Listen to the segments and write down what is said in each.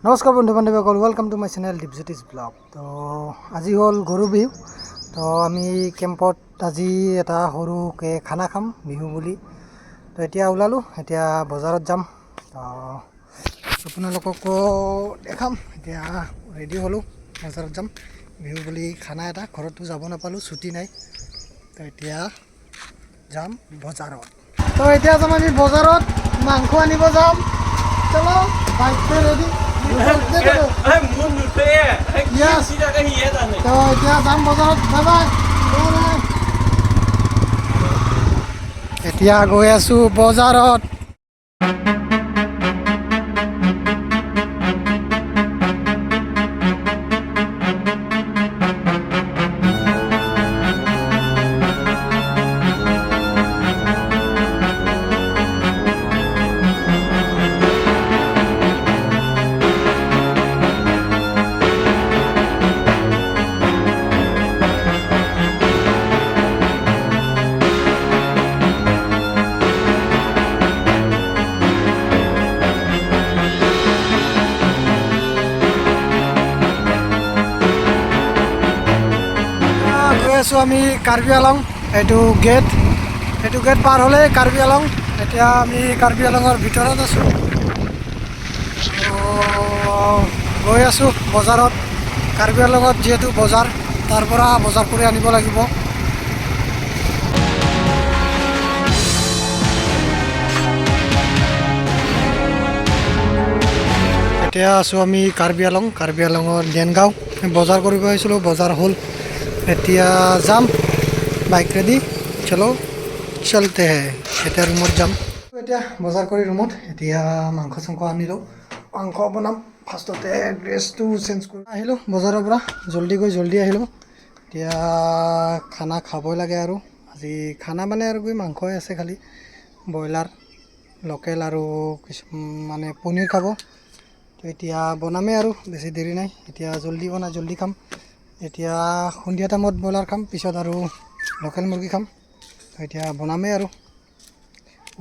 নমস্কাৰ বন্ধু বান্ধৱীসকল, welcome to my channel Dipjyoti's blog. তো আজি হ'ল গৰু বিহু। তো আমি কেম্পত আজি এটা সৰুকৈ খানা খাম বিহু বুলি। তো এতিয়া ওলালোঁ, এতিয়া বজাৰত যাম। তো আপোনালোককো দেখাম। এতিয়া ৰেডি হ'লোঁ, বজাৰত যাম বিহু বুলি খানা এটা। ঘৰতো যাব নাপালোঁ, ছুটি নাই। তো এতিয়া যাম বজাৰত। তো এতিয়া যাম আমি বজাৰত, মাংস আনিব যাম। চলো, বাইকটো ৰেডি। তো এতিয়া যাম বজাৰত। Bye bye. এতিয়া গৈ আছোঁ বজাৰত। গৈ আছোঁ আমি কাৰ্বি আলং। এইটো গেট পাৰ হ'লে কাৰ্বি আলং। এতিয়া আমি কাৰ্বি আলঙৰ ভিতৰত আছোঁ। গৈ আছোঁ বজাৰত। কাৰ্বি আলঙত যিহেতু বজাৰ, তাৰ পৰা বজাৰ কৰি আনিব লাগিব। এতিয়া আছোঁ আমি কাৰ্বি আলঙৰ দেনগাঁও। বজাৰ কৰিব আহিছিলোঁ, বজাৰ হ'ল। এতিয়া যাম, বাইক ৰেডি, চলো চলতে হে। এতিয়া ৰুমত যাম। এতিয়া বজাৰ কৰি ৰুমত এতিয়া মাংস চাংস আনিলোঁ, মাংস বনাম। ফাৰ্ষ্টতে ড্ৰেছটো চেঞ্জ কৰি আহিলোঁ বজাৰৰ পৰা, জল্দি গৈ জল্দি আহিলোঁ। এতিয়া খানা খাবই লাগে আৰু আজি খানা মানে আৰু কি মাংসই আছে, খালি ব্ৰইলাৰ লোকেল আৰু কিছু মানে পনীৰ খাব। তো এতিয়া বনামেই আৰু বেছি দেৰি নাই। এতিয়া জল্দি বনাই জল্দি খাম। এতিয়া সন্ধিয়া টাইমত ব্ৰইলাৰ খাম, পিছত আৰু লোকেল মুৰ্গী খাম। তো এতিয়া বনামেই আৰু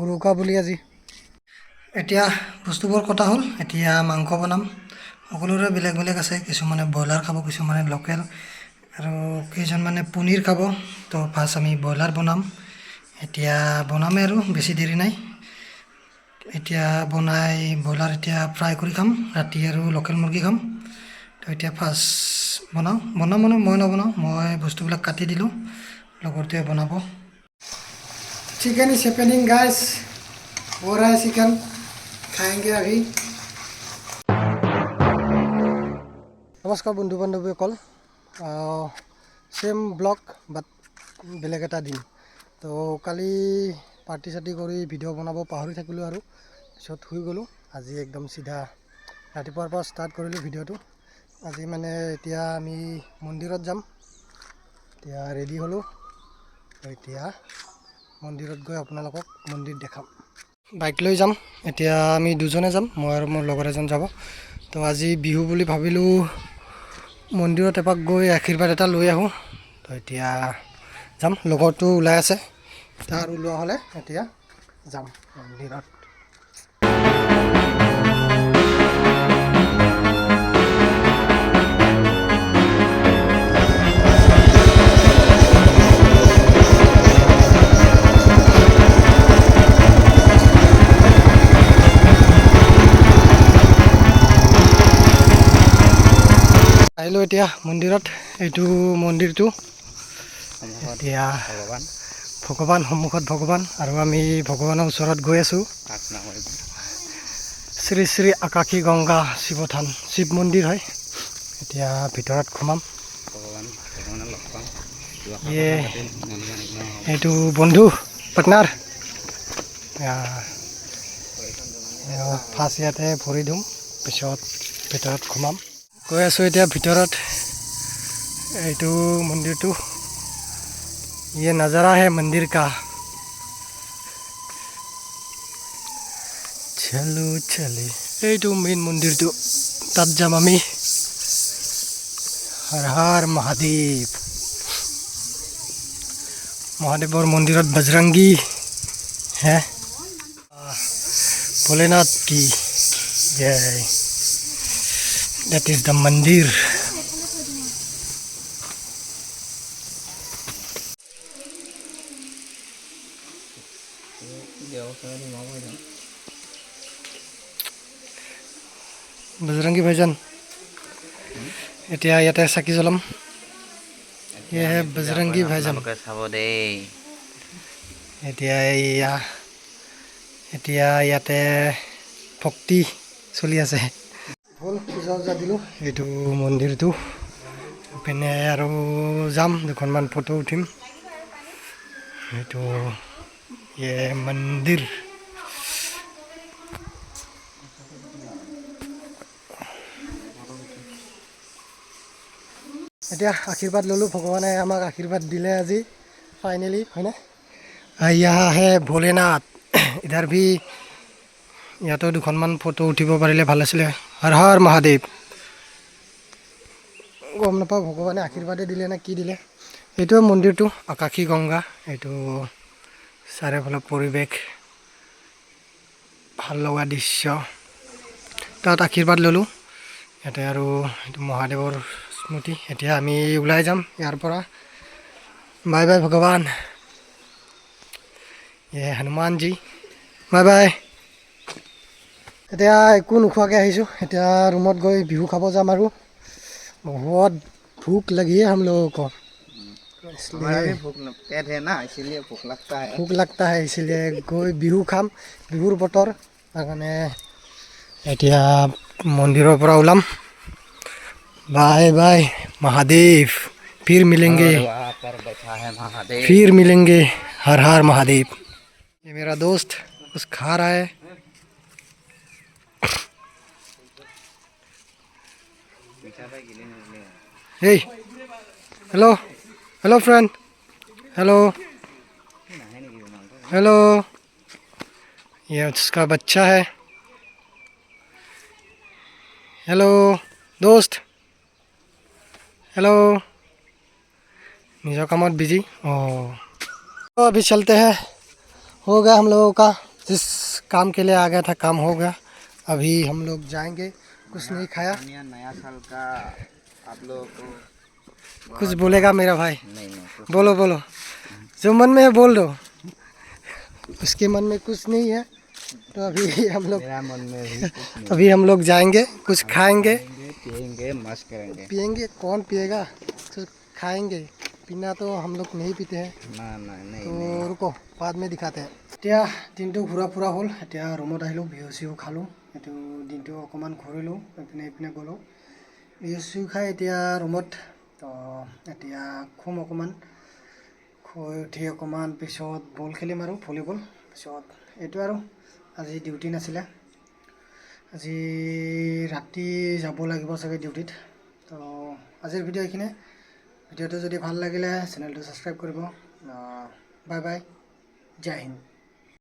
উৰুকা বুলি আজি। এতিয়া বস্তুবোৰ কটা হ'ল, এতিয়া মাংস বনাম। সকলোৰে বেলেগ বেলেগ আছে, কিছুমানে ব্ৰইলাৰ খাব, কিছুমানে লোকেল, আৰু কেইজনমানে পনীৰ খাব। তো ফাৰ্ষ্ট আমি ব্ৰইলাৰ বনাম। এতিয়া বনামেই আৰু বেছি দেৰি নাই। এতিয়া বনাই ব্ৰইলাৰ এতিয়া ফ্ৰাই কৰি খাম, ৰাতি আৰু লোকেল মুৰ্গী খাম। তো এতিয়া ফাৰ্ষ্ট বনাম মানে মই নবনাওঁ, মই বস্তুবিলাক কাটি দিলোঁ, লগৰটোৱে বনাব। चिकन इज हैपनिंग गाइस, हो रहा है चिकन, खाएंगे अभी। নমস্কাৰ বন্ধু বান্ধৱীসকল, চেম ব্লগ বাট বেলেগ এটা দিন। তো কালি পাৰ্টি চাৰ্টি কৰি ভিডিঅ' বনাব পাহৰি থাকিলোঁ, আৰু পিছত শুই গ'লোঁ। আজি একদম চিধা ৰাতিপুৱাৰ পৰা ষ্টাৰ্ট কৰিলোঁ ভিডিঅ'টো। আজি মানে এতিয়া আমি মন্দিৰত যাম। এতিয়া ৰেডি হ'লোঁ, এতিয়া মন্দিৰত গৈ আপোনালোকক মন্দিৰ দেখাম। বাইক লৈ যাম, এতিয়া আমি দুজনে যাম, মই আৰু মোৰ লগৰ এজন যাব। তো আজি বিহু বুলি ভাবিলোঁ মন্দিৰত এপাক গৈ আশীৰ্বাদ এটা লৈ আহোঁ। তো এতিয়া যাম, লগৰটো ওলাই আছে, তাৰ ওলোৱা হ'লে এতিয়া যাম মন্দিৰত। আহিলোঁ এতিয়া মন্দিৰত। এইটো মন্দিৰটো এতিয়া ভগৱান সন্মুখত, ভগৱান, আৰু আমি ভগৱানৰ ওচৰত গৈ আছোঁ। শ্ৰী শ্ৰী আকাশী গংগা শিৱ থান, শিৱ মন্দিৰ হয়। এতিয়া ভিতৰত সোমাম। এইটো বন্ধু পাৰ্টনাৰ, ফাৰ্ষ্ট ইয়াতে ভৰি দিম, পিছত ভিতৰত সোমাম। গৈ আছোঁ এতিয়া ভিতৰত। এইটো মন্দিৰটো, ये नज़ारा है मंदिर का। চলো চলে, এইটো মেইন মন্দিৰটো, তাত যাম আমি। হৰ হৰ মহাদেৱ। মহাদেৱৰ মন্দিৰত বজৰংগী হে, ভোলেনাথ কি জয়। That is the mandir. Bajrangi भाईजान এতিয়া ইয়াতে চাকি জ্বলাম ये बजरंगी भाईजान এতিয়া ইয়াতে ভক্তি চলি আছে হ'ল পূজা উজা দিলোঁ এইটো মন্দিৰটো পিনে আৰু যাম দুখনমান ফটো উঠিম এইটো ये मंदिर এতিয়া আশীৰ্বাদ ল'লোঁ ভগৱানে আমাক আশীৰ্বাদ দিলে আজি ফাইনেলি হয়নে यहाँ है भोलेनाथ इधर भी ইয়াতো দুখনমান ফটো উঠিব পাৰিলে ভাল আছিলে হৰ হৰ মহাদেৱ গম নাপাওঁ ভগৱানে আশীৰ্বাদে দিলে নে কি দিলে এইটো মন্দিৰটো আকাশী গংগা এইটো চাৰিওফালে পৰিৱেশ ভাল লগা দৃশ্য তাত আশীৰ্বাদ ল'লোঁ ইয়াতে আৰু এইটো মহাদেৱৰ স্মৃতি এতিয়া আমি ওলাই যাম ইয়াৰ পৰা বাই বাই ভগৱান ये हनुमान जी बाय बाय এতিয়া একো নোখোৱাকৈ আহিছোঁ এতিয়া ৰুমত গৈ বিহু খাব যাম আৰু बहुत भूख लगी है हम लोगों को हमारा भी पेट है ना इसीलिए भूख लगता है इसीलिए गई बिहू खाम बिहुर बतर কাৰণে এতিয়া মন্দিৰৰ পৰা ওলাম बाय बाय महादेव फिर मिलेंगे हर हर महादेव ये मेरा दोस्त कुछ खा रहा है hey hello hello friend hello hello ये उसका बच्चा है हेलो दोस्त हेलो निजो कामत बिजी तो अभी चलते हैं हो गया हम लोगों का जिस काम के लिए आ गया था काम हो गया अभी हम लोग जाएंगे कुछ नहीं खाया नया साल का आप लोगों को कुछ बोलेगा मेरा भाई नहीं बोलो बोलो जो मन में है बोल दो उसके मन में कुछ नहीं है तो अभी हम लोग मेरा मन में भी कुछ नहीं अभी हम लोग जाएंगे कुछ खाएंगे पिएंगे मस्त करेंगे पिएंगे कौन पिएगा तो खाएंगे पीना तो हम लोग नहीं पीते हैं ना नहीं तो रुको बाद में दिखाते हैं এতিয়া দিনটো ঘূৰা ফুৰা হ'ল এতিয়া ৰুমত আহিলোঁ বিহু চিহু খালোঁ এইটো দিনটো অকণমান ঘূৰিলোঁ এইপিনে এইপিনে গ'লোঁ বিহু চিহু খাই এতিয়া ৰুমত তো এতিয়া শুম অকণমান শুই উঠি অকণমান পিছত বল খেলিম আৰু ভলীবল পিছত এইটো আৰু আজি ডিউটি নাছিলে আজি ৰাতি যাব লাগিব চাগে ডিউটিত তো আজিৰ ভিডিঅ' এইখিনিয়ে ভিডিঅ'টো যদি ভাল লাগিলে চেনেলটো ছাবস্ক্ৰাইব কৰিব বাই বাই জয় হিন্দ